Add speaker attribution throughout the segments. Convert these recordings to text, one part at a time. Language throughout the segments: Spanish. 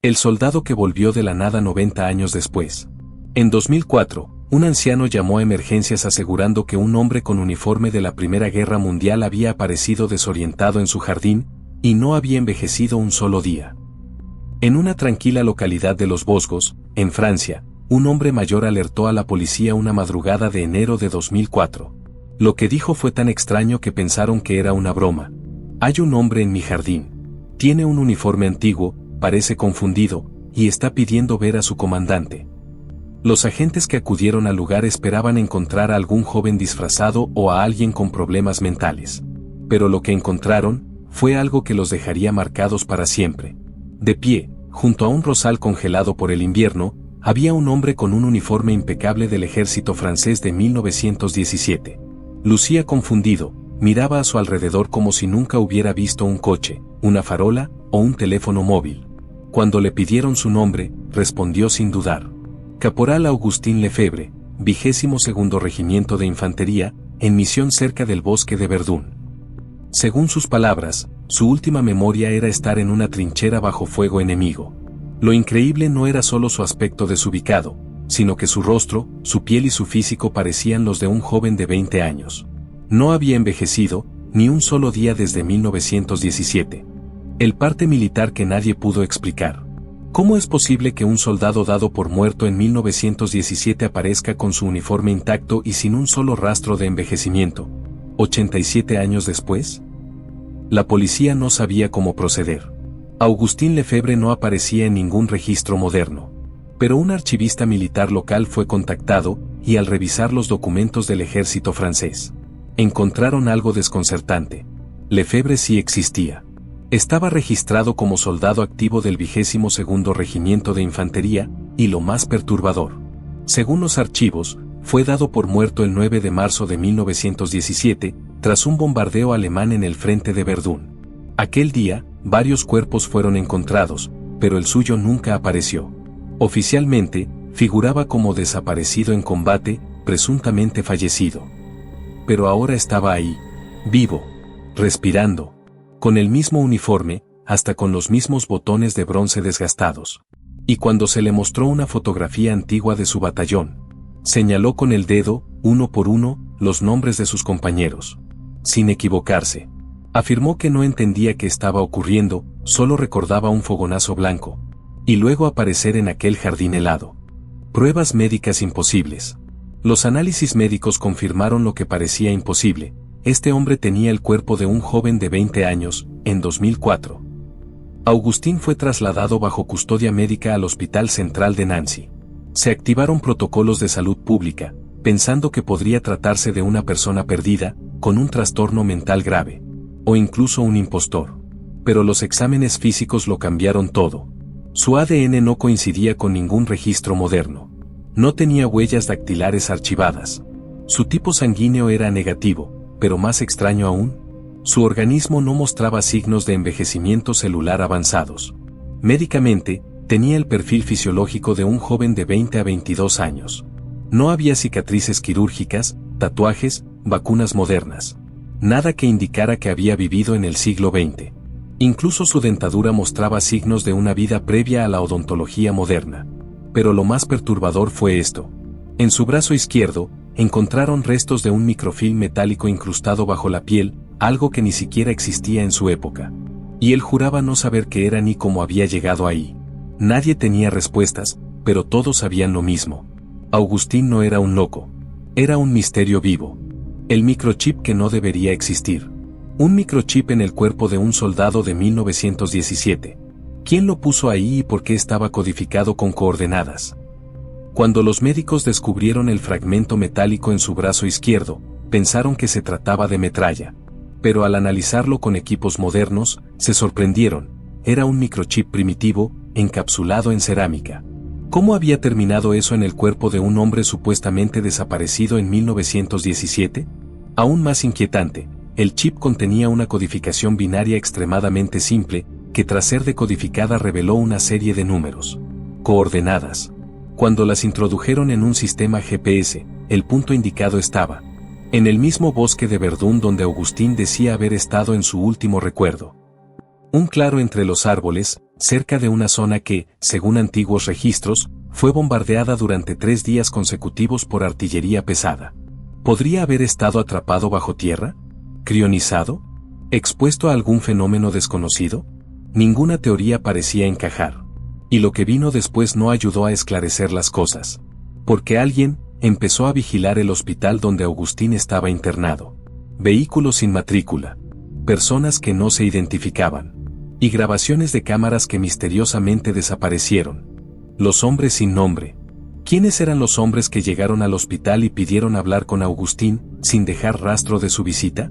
Speaker 1: El soldado que volvió de la nada 90 años después. En 2004, un anciano llamó a emergencias asegurando que un hombre con uniforme de la Primera Guerra Mundial había aparecido desorientado en su jardín, y no había envejecido un solo día. En una tranquila localidad de Los Vosgos, en Francia, un hombre mayor alertó a la policía una madrugada de enero de 2004. Lo que dijo fue tan extraño que pensaron que era una broma. Hay un hombre en mi jardín. Tiene un uniforme antiguo, parece confundido, y está pidiendo ver a su comandante. Los agentes que acudieron al lugar esperaban encontrar a algún joven disfrazado o a alguien con problemas mentales. Pero lo que encontraron fue algo que los dejaría marcados para siempre. De pie, junto a un rosal congelado por el invierno, había un hombre con un uniforme impecable del ejército francés de 1917. Lucía confundido, miraba a su alrededor como si nunca hubiera visto un coche, una farola o un teléfono móvil. Cuando le pidieron su nombre, respondió sin dudar. Caporal Augustin Lefebvre, 22º Regimiento de Infantería, en misión cerca del bosque de Verdún. Según sus palabras, su última memoria era estar en una trinchera bajo fuego enemigo. Lo increíble no era solo su aspecto desubicado, sino que su rostro, su piel y su físico parecían los de un joven de 20 años. No había envejecido, ni un solo día desde 1917. El parte militar que nadie pudo explicar. ¿Cómo es posible que un soldado dado por muerto en 1917 aparezca con su uniforme intacto y sin un solo rastro de envejecimiento? ¿87 años después? La policía no sabía cómo proceder. Augustin Lefebvre no aparecía en ningún registro moderno. Pero un archivista militar local fue contactado, y al revisar los documentos del ejército francés, encontraron algo desconcertante. Lefebvre sí existía. Estaba registrado como soldado activo del 22º Regimiento de Infantería, y lo más perturbador. Según los archivos, fue dado por muerto el 9 de marzo de 1917, tras un bombardeo alemán en el frente de Verdún. Aquel día, varios cuerpos fueron encontrados, pero el suyo nunca apareció. Oficialmente, figuraba como desaparecido en combate, presuntamente fallecido. Pero ahora estaba ahí, vivo, respirando, con el mismo uniforme, hasta con los mismos botones de bronce desgastados. Y cuando se le mostró una fotografía antigua de su batallón, señaló con el dedo, uno por uno, los nombres de sus compañeros. Sin equivocarse. Afirmó que no entendía qué estaba ocurriendo, solo recordaba un fogonazo blanco. Y luego aparecer en aquel jardín helado. Pruebas médicas imposibles. Los análisis médicos confirmaron lo que parecía imposible. Este hombre tenía el cuerpo de un joven de 20 años, en 2004. Augustin fue trasladado bajo custodia médica al Hospital Central de Nancy. Se activaron protocolos de salud pública, pensando que podría tratarse de una persona perdida, con un trastorno mental grave. O incluso un impostor. Pero los exámenes físicos lo cambiaron todo. Su ADN no coincidía con ningún registro moderno. No tenía huellas dactilares archivadas. Su tipo sanguíneo era negativo, pero más extraño aún, su organismo no mostraba signos de envejecimiento celular avanzados. Médicamente, tenía el perfil fisiológico de un joven de 20 a 22 años. No había cicatrices quirúrgicas, tatuajes, vacunas modernas. Nada que indicara que había vivido en el siglo XX. Incluso su dentadura mostraba signos de una vida previa a la odontología moderna. Pero lo más perturbador fue esto. En su brazo izquierdo, encontraron restos de un microfilm metálico incrustado bajo la piel, algo que ni siquiera existía en su época. Y él juraba no saber qué era ni cómo había llegado ahí. Nadie tenía respuestas, pero todos sabían lo mismo. Augustin no era un loco. Era un misterio vivo. El microchip que no debería existir. Un microchip en el cuerpo de un soldado de 1917. ¿Quién lo puso ahí y por qué estaba codificado con coordenadas? Cuando los médicos descubrieron el fragmento metálico en su brazo izquierdo, pensaron que se trataba de metralla. Pero al analizarlo con equipos modernos, se sorprendieron. Era un microchip primitivo, encapsulado en cerámica. ¿Cómo había terminado eso en el cuerpo de un hombre supuestamente desaparecido en 1917? Aún más inquietante, el chip contenía una codificación binaria extremadamente simple, que tras ser decodificada reveló una serie de números. Coordenadas. Cuando las introdujeron en un sistema GPS, el punto indicado estaba en el mismo bosque de Verdún donde Augustin decía haber estado en su último recuerdo. Un claro entre los árboles, cerca de una zona que, según antiguos registros, fue bombardeada durante 3 días consecutivos por artillería pesada. ¿Podría haber estado atrapado bajo tierra? ¿Crionizado? ¿Expuesto a algún fenómeno desconocido? Ninguna teoría parecía encajar. Y lo que vino después no ayudó a esclarecer las cosas. Porque alguien empezó a vigilar el hospital donde Agustín estaba internado. Vehículos sin matrícula. Personas que no se identificaban. Y grabaciones de cámaras que misteriosamente desaparecieron. Los hombres sin nombre. ¿Quiénes eran los hombres que llegaron al hospital y pidieron hablar con Agustín, sin dejar rastro de su visita?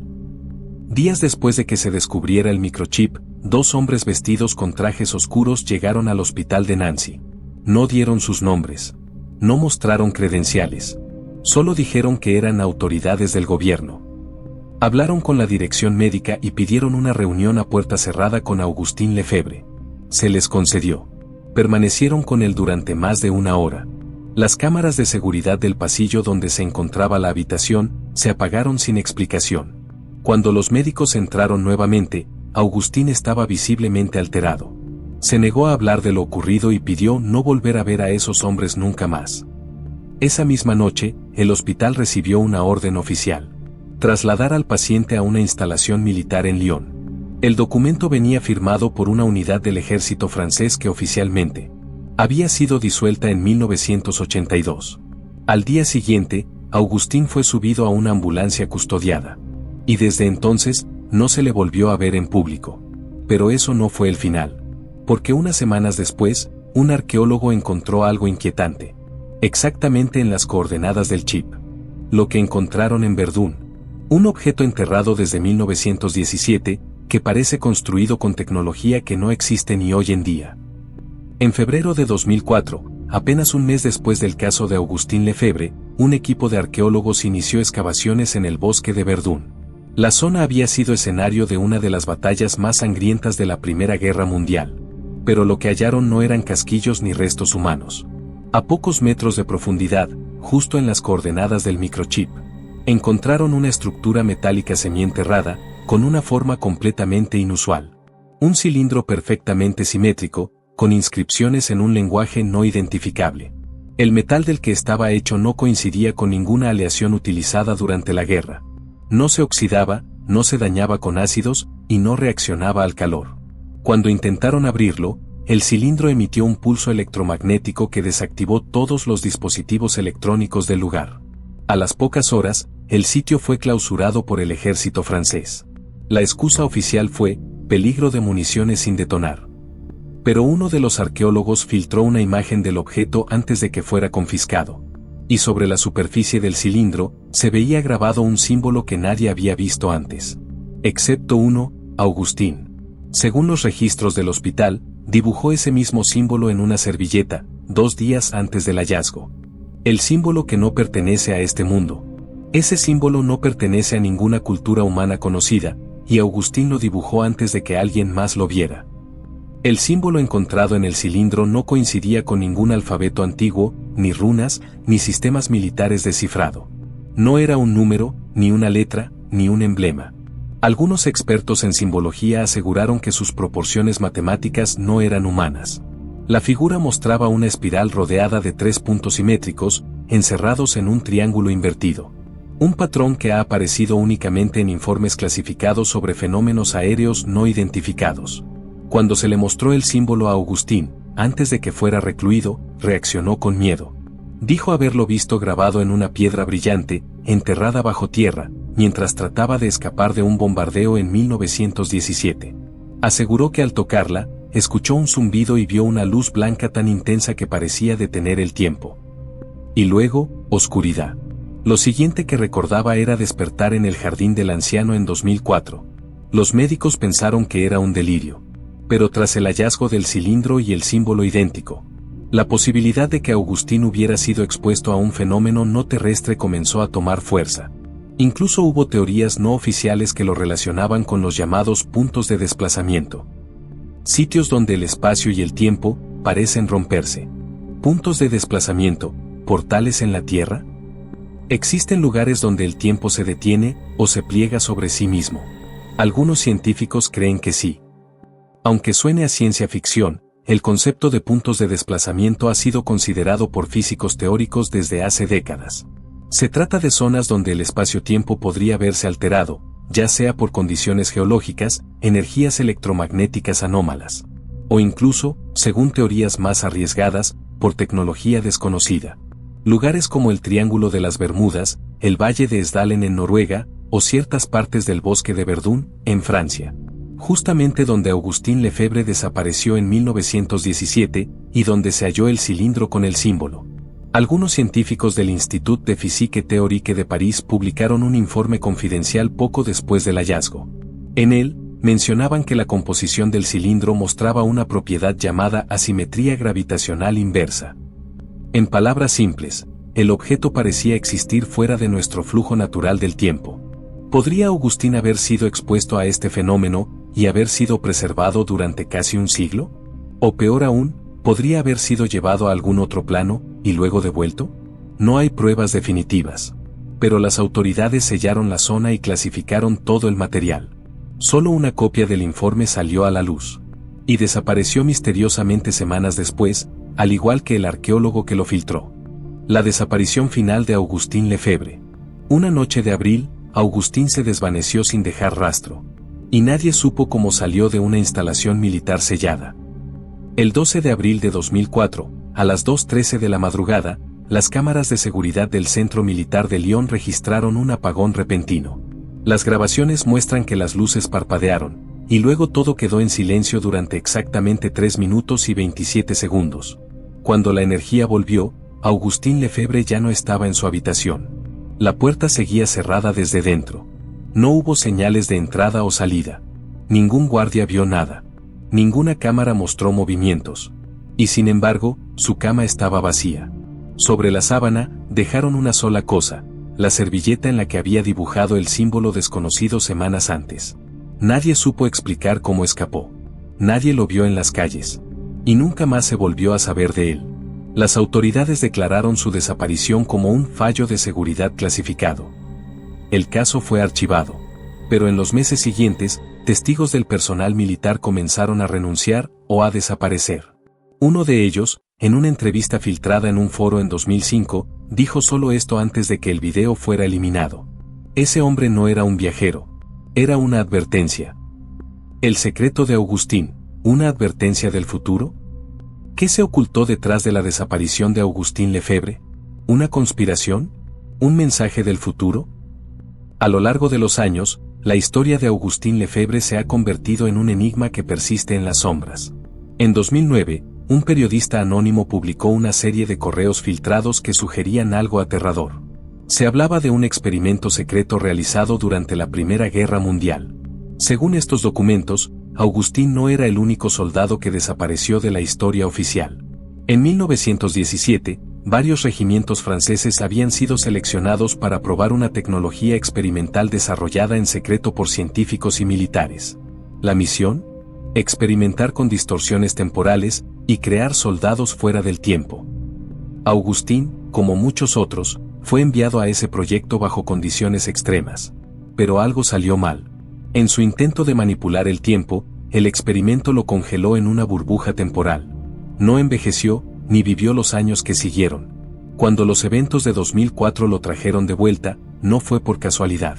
Speaker 1: Días después de que se descubriera el microchip, 2 hombres vestidos con trajes oscuros llegaron al hospital de Nancy. No dieron sus nombres. No mostraron credenciales. Solo dijeron que eran autoridades del gobierno. Hablaron con la dirección médica y pidieron una reunión a puerta cerrada con Agustín Lefebvre. Se les concedió. Permanecieron con él durante más de 1 hora. Las cámaras de seguridad del pasillo donde se encontraba la habitación se apagaron sin explicación. Cuando los médicos entraron nuevamente, Agustín estaba visiblemente alterado. Se negó a hablar de lo ocurrido y pidió no volver a ver a esos hombres nunca más. Esa misma noche, el hospital recibió una orden oficial: trasladar al paciente a una instalación militar en Lyon. El documento venía firmado por una unidad del ejército francés que oficialmente había sido disuelta en 1982. Al día siguiente, Agustín fue subido a una ambulancia custodiada. Y desde entonces, no se le volvió a ver en público. Pero eso no fue el final. Porque unas semanas después, un arqueólogo encontró algo inquietante. Exactamente en las coordenadas del chip. Lo que encontraron en Verdún. Un objeto enterrado desde 1917, que parece construido con tecnología que no existe ni hoy en día. En febrero de 2004, apenas un mes después del caso de Agustín Lefebvre, un equipo de arqueólogos inició excavaciones en el bosque de Verdún. La zona había sido escenario de una de las batallas más sangrientas de la Primera Guerra Mundial. Pero lo que hallaron no eran casquillos ni restos humanos. A pocos metros de profundidad, justo en las coordenadas del microchip, encontraron una estructura metálica semienterrada, con una forma completamente inusual. Un cilindro perfectamente simétrico, con inscripciones en un lenguaje no identificable. El metal del que estaba hecho no coincidía con ninguna aleación utilizada durante la guerra. No se oxidaba, no se dañaba con ácidos, y no reaccionaba al calor. Cuando intentaron abrirlo, el cilindro emitió un pulso electromagnético que desactivó todos los dispositivos electrónicos del lugar. A las pocas horas, el sitio fue clausurado por el ejército francés. La excusa oficial fue peligro de municiones sin detonar. Pero uno de los arqueólogos filtró una imagen del objeto antes de que fuera confiscado. Y sobre la superficie del cilindro, se veía grabado un símbolo que nadie había visto antes. Excepto uno, Agustín. Según los registros del hospital, dibujó ese mismo símbolo en una servilleta, 2 días antes del hallazgo. El símbolo que no pertenece a este mundo. Ese símbolo no pertenece a ninguna cultura humana conocida, y Agustín lo dibujó antes de que alguien más lo viera. El símbolo encontrado en el cilindro no coincidía con ningún alfabeto antiguo, ni runas, ni sistemas militares de cifrado. No era un número, ni una letra, ni un emblema. Algunos expertos en simbología aseguraron que sus proporciones matemáticas no eran humanas. La figura mostraba una espiral rodeada de 3 puntos simétricos, encerrados en un triángulo invertido. Un patrón que ha aparecido únicamente en informes clasificados sobre fenómenos aéreos no identificados. Cuando se le mostró el símbolo a Agustín, antes de que fuera recluido, reaccionó con miedo. Dijo haberlo visto grabado en una piedra brillante, enterrada bajo tierra, mientras trataba de escapar de un bombardeo en 1917. Aseguró que al tocarla, escuchó un zumbido y vio una luz blanca tan intensa que parecía detener el tiempo. Y luego, oscuridad. Lo siguiente que recordaba era despertar en el jardín del anciano en 2004. Los médicos pensaron que era un delirio. Pero tras el hallazgo del cilindro y el símbolo idéntico, la posibilidad de que Agustín hubiera sido expuesto a un fenómeno no terrestre comenzó a tomar fuerza. Incluso hubo teorías no oficiales que lo relacionaban con los llamados puntos de desplazamiento. Sitios donde el espacio y el tiempo parecen romperse. Puntos de desplazamiento, portales en la Tierra. ¿Existen lugares donde el tiempo se detiene o se pliega sobre sí mismo? Algunos científicos creen que sí. Aunque suene a ciencia ficción, el concepto de puntos de desplazamiento ha sido considerado por físicos teóricos desde hace décadas. Se trata de zonas donde el espacio-tiempo podría verse alterado, ya sea por condiciones geológicas, energías electromagnéticas anómalas, o incluso, según teorías más arriesgadas, por tecnología desconocida. Lugares como el Triángulo de las Bermudas, el Valle de Esdalen en Noruega, o ciertas partes del bosque de Verdún, en Francia. Justamente donde Augustin Lefebvre desapareció en 1917, y donde se halló el cilindro con el símbolo. Algunos científicos del Institut de Physique Théorique de París publicaron un informe confidencial poco después del hallazgo. En él, mencionaban que la composición del cilindro mostraba una propiedad llamada asimetría gravitacional inversa. En palabras simples, el objeto parecía existir fuera de nuestro flujo natural del tiempo. ¿Podría Augustin haber sido expuesto a este fenómeno y haber sido preservado durante casi un siglo? O peor aún, ¿podría haber sido llevado a algún otro plano y luego devuelto? No hay pruebas definitivas. Pero las autoridades sellaron la zona y clasificaron todo el material. Solo una copia del informe salió a la luz. Y desapareció misteriosamente semanas después, al igual que el arqueólogo que lo filtró. La desaparición final de Augustin Lefebvre. Una noche de abril, Augustin se desvaneció sin dejar rastro. Y nadie supo cómo salió de una instalación militar sellada. El 12 de abril de 2004, a las 2:13 de la madrugada, las cámaras de seguridad del Centro Militar de Lyon registraron un apagón repentino. Las grabaciones muestran que las luces parpadearon, y luego todo quedó en silencio durante exactamente 3 minutos y 27 segundos. Cuando la energía volvió, Augustin Lefebvre ya no estaba en su habitación. La puerta seguía cerrada desde dentro. No hubo señales de entrada o salida. Ningún guardia vio nada. Ninguna cámara mostró movimientos. Y sin embargo, su cama estaba vacía. Sobre la sábana, dejaron una sola cosa, la servilleta en la que había dibujado el símbolo desconocido semanas antes. Nadie supo explicar cómo escapó. Nadie lo vio en las calles. Y nunca más se volvió a saber de él. Las autoridades declararon su desaparición como un fallo de seguridad clasificado. El caso fue archivado. Pero en los meses siguientes, testigos del personal militar comenzaron a renunciar o a desaparecer. Uno de ellos, en una entrevista filtrada en un foro en 2005, dijo solo esto antes de que el video fuera eliminado. Ese hombre no era un viajero. Era una advertencia. El secreto de Augustin, ¿una advertencia del futuro? ¿Qué se ocultó detrás de la desaparición de Augustin Lefebvre? ¿Una conspiración? ¿Un mensaje del futuro? A lo largo de los años, la historia de Augustin Lefebvre se ha convertido en un enigma que persiste en las sombras. En 2009, un periodista anónimo publicó una serie de correos filtrados que sugerían algo aterrador. Se hablaba de un experimento secreto realizado durante la Primera Guerra Mundial. Según estos documentos, Augustin no era el único soldado que desapareció de la historia oficial. En 1917, varios regimientos franceses habían sido seleccionados para probar una tecnología experimental desarrollada en secreto por científicos y militares. La misión: experimentar con distorsiones temporales y crear soldados fuera del tiempo. Augustin, como muchos otros, fue enviado a ese proyecto bajo condiciones extremas. Pero algo salió mal. En su intento de manipular el tiempo, el experimento lo congeló en una burbuja temporal. No envejeció, ni vivió los años que siguieron. Cuando los eventos de 2004 lo trajeron de vuelta, no fue por casualidad.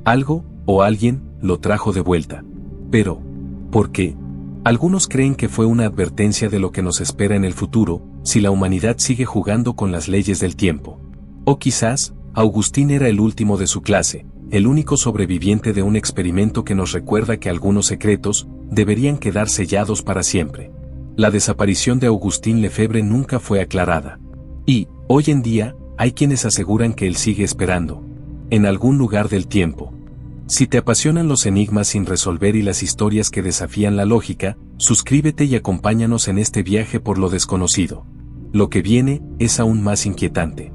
Speaker 1: Algo, o alguien, lo trajo de vuelta. Pero, ¿por qué? Algunos creen que fue una advertencia de lo que nos espera en el futuro, si la humanidad sigue jugando con las leyes del tiempo. O quizás, Augustin era el último de su clase, el único sobreviviente de un experimento que nos recuerda que algunos secretos deberían quedar sellados para siempre. La desaparición de Augustin Lefebvre nunca fue aclarada. Y, hoy en día, hay quienes aseguran que él sigue esperando, en algún lugar del tiempo. Si te apasionan los enigmas sin resolver y las historias que desafían la lógica, suscríbete y acompáñanos en este viaje por lo desconocido. Lo que viene es aún más inquietante.